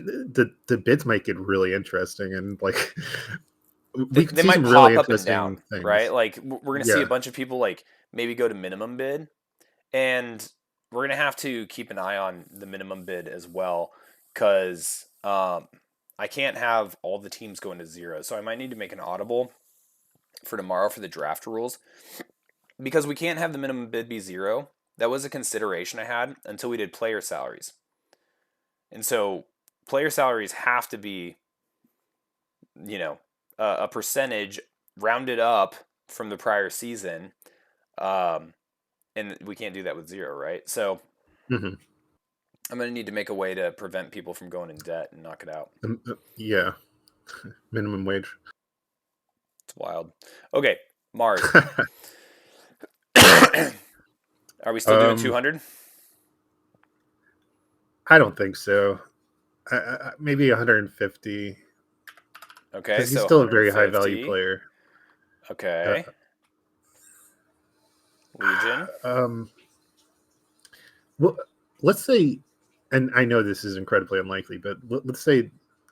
the bids might get really interesting, and like They, we could they see might some really pop up and interesting down, right? things. Like we're gonna see a Yeah, bunch of people like maybe go to minimum bid, and we're gonna have to keep an eye on the minimum bid as well, because I can't have all the teams going to zero. So I might need to make an audible for tomorrow for the draft rules, because we can't have the minimum bid be zero. That was a consideration I had until we did player salaries, and so player salaries have to be, you know, a percentage rounded up from the prior season, um, and we can't do that with zero, right? So hmm I'm gonna need to make a way to prevent people from going in debt and knock it out. yeah. Minimum wage. It's wild. Okay, Mars. Are we still doing um, 200? I don't think so. Maybe 150 Okay, because he's so still a very high value 150. player. Uh, Okay, Legion. um, well, let's say, and I know this is incredibly unlikely, but let's say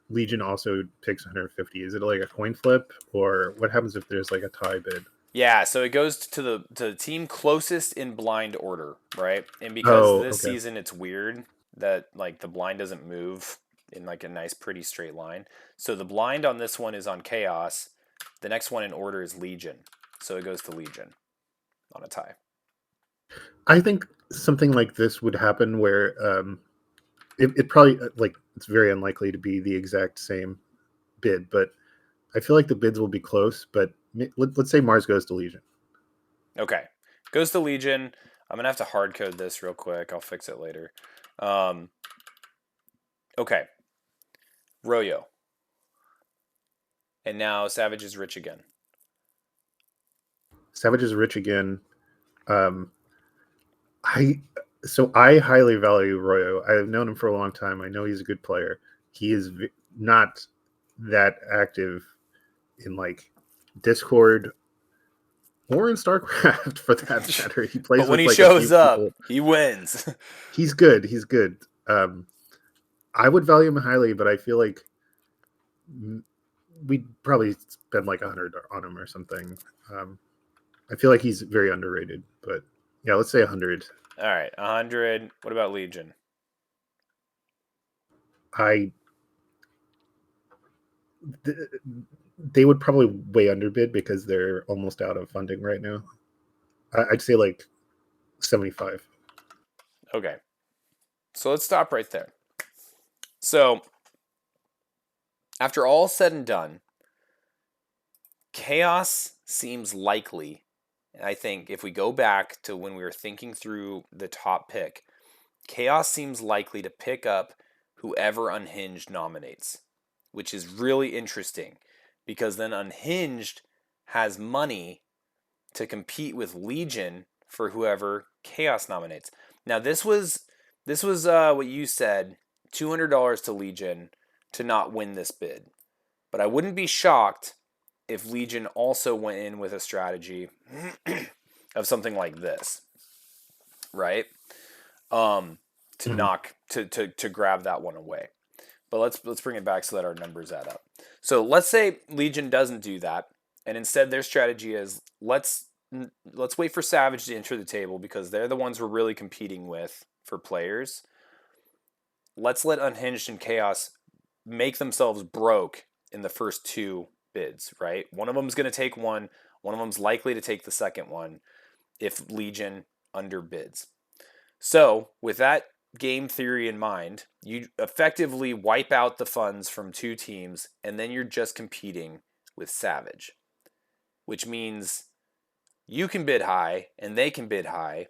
Legion also picks 150. Is it like a coin flip, or what happens if there's like a tie bid? Yeah, so it goes to the team closest in blind order, right? And because Oh, this okay. season it's weird that like the blind doesn't move in like a nice pretty straight line. So the blind on this one is on Chaos. The next one in order is Legion. So it goes to Legion on a tie. I think something like this would happen where it probably like it's very unlikely to be the exact same bid, but I feel like the bids will be close. But let's say Mars goes to Legion. Okay. Goes to Legion. I'm gonna have to hard code this real quick. I'll fix it later. Um, okay. Royo. And now Savage is rich again. Savage is rich again. Um, I I highly value Royo. I've known him for a long time. I know he's a good player. He is not that active in like Discord or in StarCraft for that matter. He But plays when with he like a few shows up, people. he wins. He's good. He's good. I would value him highly, but I feel like we'd probably spend like 100 on him or something. Um, I feel like he's very underrated, but yeah, let's say 100. All right, 100. What about Legion? I th- they would probably way underbid because they're almost out of funding right now. I'd say like 75. Okay, so let's stop right there. So after all said and done, chaos seems likely. I think if we go back to when we were thinking through the top pick, chaos seems likely to pick up whoever Unhinged nominates, which is really interesting because then Unhinged has money to compete with Legion for whoever Chaos nominates. Now this was what you said, $200 to Legion to not win this bid. But I wouldn't be shocked if Legion also went in with a strategy of something like this, right? Um, to Mm-hmm. knock to grab that one away. But let's bring it back so that our numbers add up. So let's say Legion doesn't do that, and instead their strategy is let's wait for Savage to enter the table because they're the ones we're really competing with for players. Let's let Unhinged and Chaos make themselves broke in the first two bids, right? One of them's going to take one of them's likely to take the second one if Legion underbids. So, with that game theory in mind, you effectively wipe out the funds from two teams, and then you're just competing with Savage, which means you can bid high and they can bid high,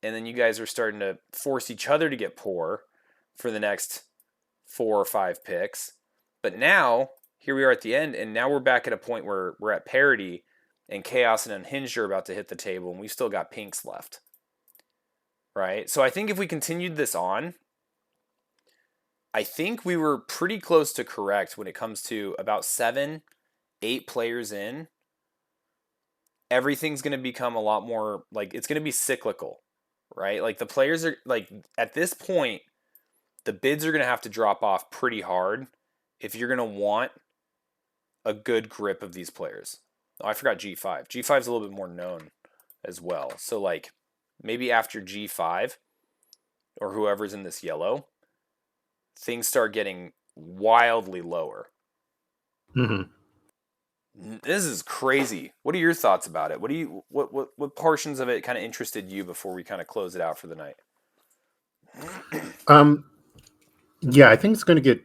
and then you guys are starting to force each other to get poor for the next 4 or 5 picks. But now, here we are at the end, and now we're back at a point where we're at parity, and Chaos and Unhinged are about to hit the table, and we've still got pinks left, right? So I think if we continued this on, I think we were pretty close to correct when it comes to about 7, 8 players in. Everything's going to become a lot more like it's going to be cyclical. right? Like the players are like at this point, the bids are going to have to drop off pretty hard if you're going to want a good grip of these players. Oh, I forgot G5. G5 is a little bit more known as well. So like maybe after G5 or whoever's in this yellow, things start getting wildly lower. Hmm. This is crazy. What are your thoughts about it? What portions of it kind of interested you before we kind of close it out for the night? Um, yeah, I think it's going to get,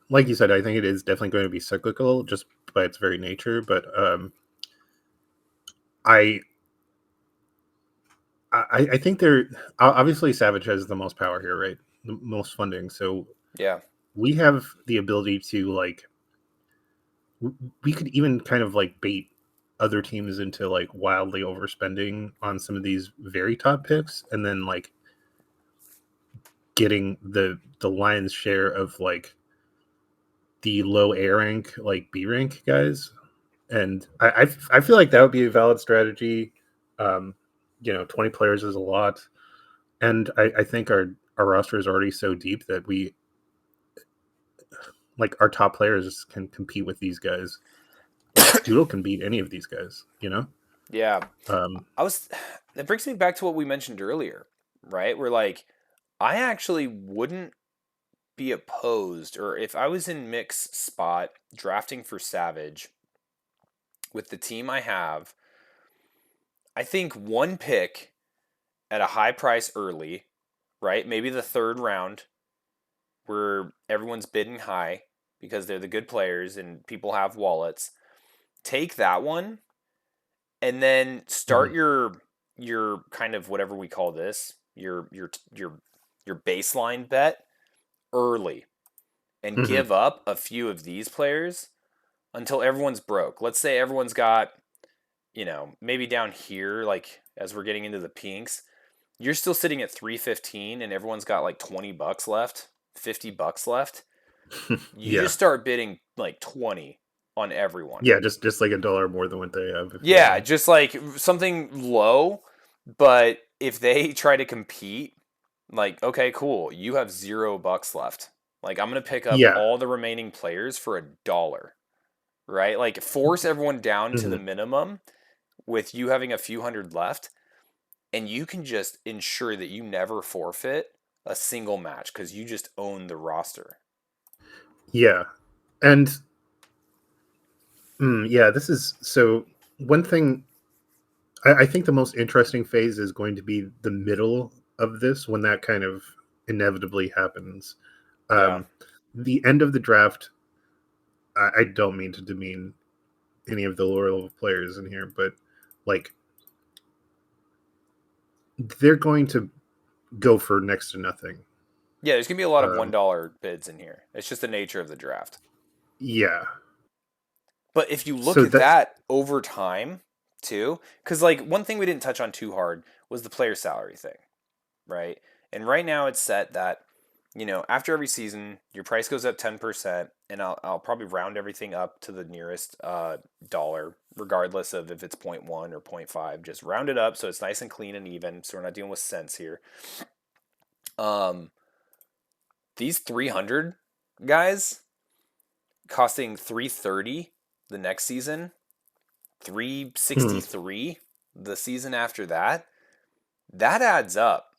like you said, I think it is definitely going to be cyclical just by its very nature. But I, I think they're obviously Savage has the most power here, right? The most funding. So Yeah. we have the ability to like, we could even kind of like bait other teams into like wildly overspending on some of these very top picks, and then like getting the lion's share of like the low A rank, like B rank guys. And I feel like that would be a valid strategy. Um, 20 players is a lot, and I think our roster is already so deep that we like our top players can compete with these guys. Like Doodle can beat any of these guys, you know. Yeah. Um, I was that brings me back to what we mentioned earlier, right? Where like I actually wouldn't be opposed or if I was in mix spot drafting for Savage with the team I have, I think one pick at a high price early, right? Maybe the third round where everyone's bidding high because they're the good players and people have wallets. Take that one and then start mhm, your kind of whatever we call this, your baseline bet early and mhm, give up a few of these players until everyone's broke. Let's say everyone's got, maybe down here like as we're getting into the pinks, you're still sitting at 315 and everyone's got like $20 left, $50 left. You yeah, just start bidding like 20 on everyone. yeah, just like $1 more than what they have. If Yeah, just like something low, but if they try to compete, like, okay, cool, you have $0 left. Like, I'm gonna pick up yeah, all the remaining players for $1, right? Like, force everyone down to the mhm. minimum with you having a few hundred left, and you can just ensure that you never forfeit a single match because you just own the roster. Yeah, and yeah, this is so. One thing I think the most interesting phase is going to be the middle of this when that kind of inevitably happens. Yeah. Um, the end of the draft. I don't mean to demean any of the lower level players in here, but like they're going to go for next to nothing. Yeah, there's gonna be a lot of Um, $1 bids in here. It's just the nature of the draft. yeah. But if you look So at that's that over time, too, because like one thing we didn't touch on too hard was the player salary thing, right? And right now it's set that, after every season, your price goes up 10%, and I'll probably round everything up to the nearest dollar, regardless of if it's point 0.1 or point 0.5. Just round it up so it's nice and clean and even, so we're not dealing with cents here. Um, these 300 guys costing 330 the next season, hmm, 363 the season after that, that adds up.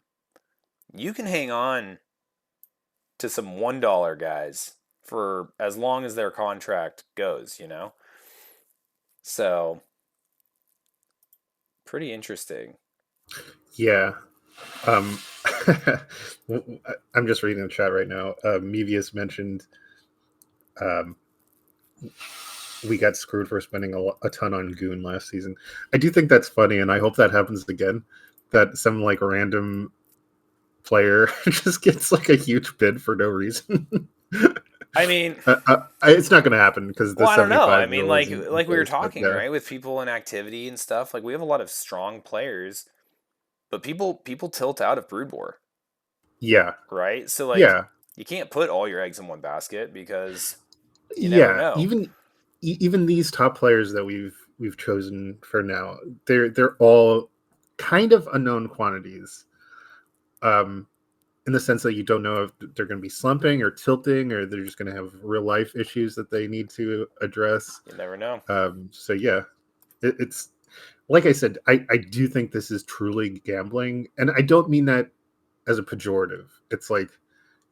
You can hang on to some $1 guys for as long as their contract goes. So, pretty interesting. yeah. Um, I'm just reading the chat right now. Mevius mentioned um, we got screwed for spending a ton on Goon last season. I do think that's funny, and I hope that happens again. That some like random player just gets like a huge bid for no reason. I mean, It's not going to happen because the well, I don't know. I 75 mean, rule like isn't in like we were place. But talking, yeah, right, with people in activity and stuff. Like we have a lot of strong players, but people tilt out of Brood War, yeah, right? So like yeah, you can't put all your eggs in one basket because you never yeah. know. Even these top players that we've chosen for now, they're all kind of unknown quantities. um, in the sense that you don't know if they're going to be slumping or tilting, or they're just going to have real life issues that they need to address. You never know. So yeah, it's like I said, I do think this is truly gambling, and I don't mean that as a pejorative. It's like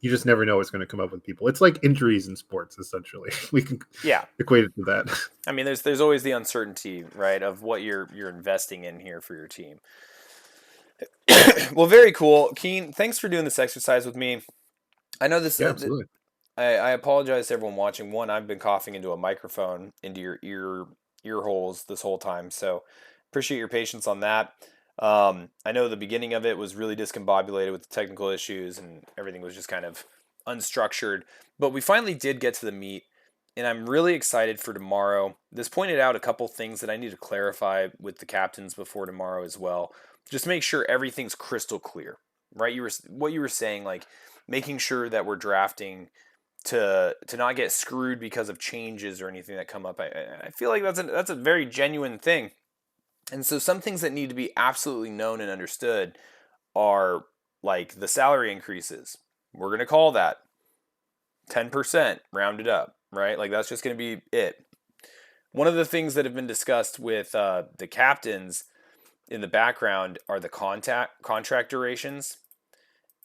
you just never know what's going to come up with people. It's like injuries in sports, essentially. We can Yeah. equate it to that. I mean, there's always the uncertainty, right, of what you're investing in here for your team. Well, very cool, Keen. Thanks for doing this exercise with me. I know this. Yeah, absolutely. I apologize to everyone watching. One, I've been coughing into a microphone into your ear holes this whole time, so appreciate your patience on that. I know the beginning of it was really discombobulated with the technical issues and everything was just kind of unstructured, but we finally did get to the meat, and I'm really excited for tomorrow. This pointed out a couple things that I need to clarify with the captains before tomorrow as well. Just make sure everything's crystal clear, right? What you were saying, like making sure that we're drafting to not get screwed because of changes or anything that come up. I feel like that's a very genuine thing. And so some things that need to be absolutely known and understood are like the salary increases. We're going to call that 10% rounded up, right? Like that's just going to be it. One of the things that have been discussed with the captains in the background are the contract durations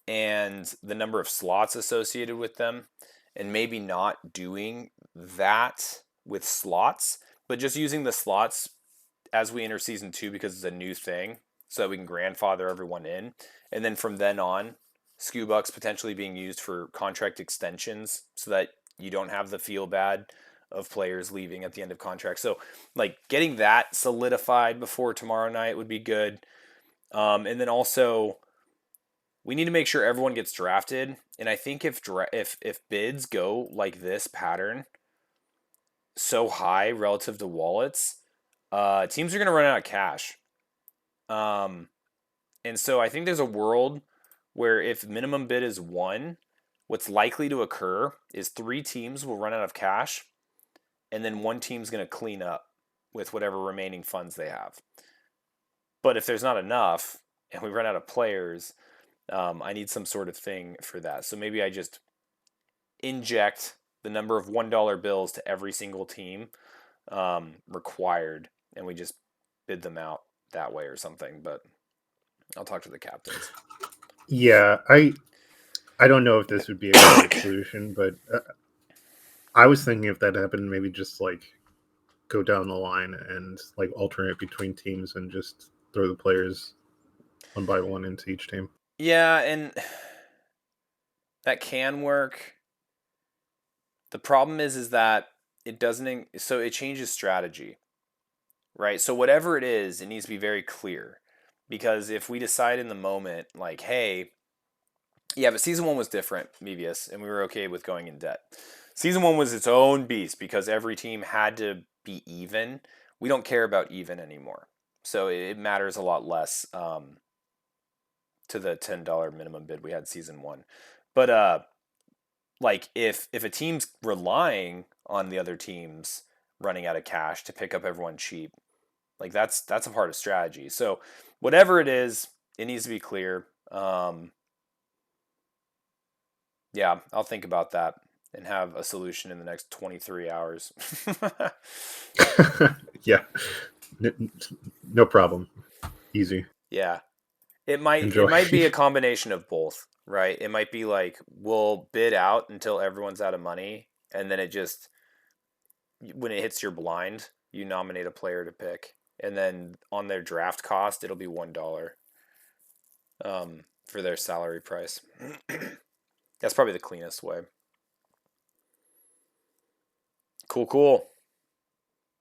and the number of slots associated with them, and maybe not doing that with slots, but just using the slots as we enter season two because it's a new thing, so that we can grandfather everyone in, and then from then on, SKU bucks potentially being used for contract extensions, so that you don't have the feel bad of players leaving at the end of contracts. So, like getting that solidified before tomorrow night would be good, and then also we need to make sure everyone gets drafted. And I think if bids go like this pattern so high relative to wallets, teams are going to run out of cash. Um, and so I think there's a world where if minimum bid is one, what's likely to occur is three teams will run out of cash, and then one team's going to clean up with whatever remaining funds they have. But if there's not enough and we run out of players, I need some sort of thing for that. So maybe I just inject the number of $1 bills to every single team required, and we just bid them out that way or something. But I'll talk to the captains. Yeah, I don't know if this would be a great solution, but I was thinking if that happened, maybe just like go down the line and like alternate between teams and just throw the players one by one into each team. Yeah, and that can work. The problem is that it doesn't. So it changes strategy, right? So whatever it is, it needs to be very clear, because if we decide in the moment, like, hey, yeah, but season one was different, Mevius, and we were okay with going in debt. Season one was its own beast because every team had to be even. We don't care about even anymore, so it matters a lot less to the $10 minimum bid we had season one. But like if a team's relying on the other teams running out of cash to pick up everyone cheap, like that's a part of strategy. So whatever it is, it needs to be clear. Yeah, I'll think about that and have a solution in the next 23 hours. Yeah, no problem. Easy. Yeah. It might Enjoy. be a combination of both, right? It might be like we'll bid out until everyone's out of money, and then it just when it hits your blind, you nominate a player to pick, and then on their draft cost, it'll be $1 for their salary price. That's probably the cleanest way. Cool, cool.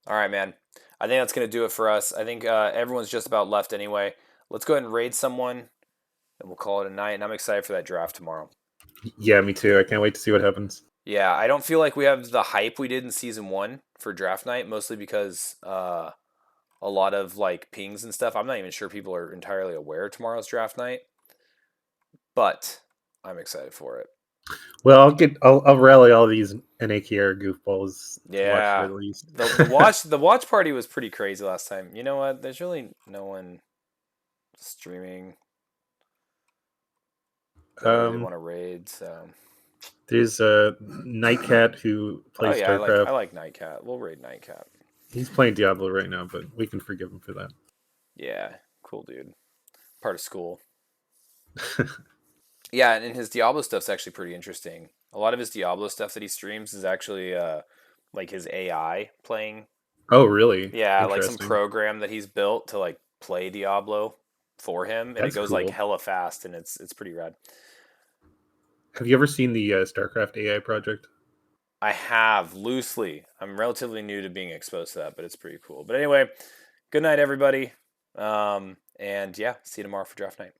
All right, man. I think that's gonna do it for us. I think everyone's just about left anyway. Let's go ahead and raid someone, and we'll call it a night. And I'm excited for that draft tomorrow. Yeah, me too. I can't wait to see what happens. Yeah, I don't feel like we have the hype we did in season one for draft night, mostly because a lot of like pings and stuff. I'm not even sure people are entirely aware of tomorrow's draft night, but I'm excited for it. Well, I'll rally all these NAKR goofballs to watch it Yeah, at least. the watch party was pretty crazy last time. You know what? There's really no one streaming. that I really Um, want to raid. So, there's a Nightcat who oh plays yeah, I StarCraft. like Nightcat. We'll raid Nightcat. He's playing Diablo right now, but we can forgive him for that. Yeah, cool dude. Part of school. Yeah, and his Diablo stuff's actually pretty interesting. A lot of his Diablo stuff that he streams is actually like his AI playing. Oh, really? Yeah, like some Interesting. program that he's built to like play Diablo for him, and it That's goes like cool. hella fast, and it's pretty rad. Have you ever seen the StarCraft AI project? I have loosely. I'm relatively new to being exposed to that, but it's pretty cool. But anyway, good night, everybody. And yeah, see you tomorrow for draft night.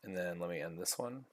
And then let me end this one.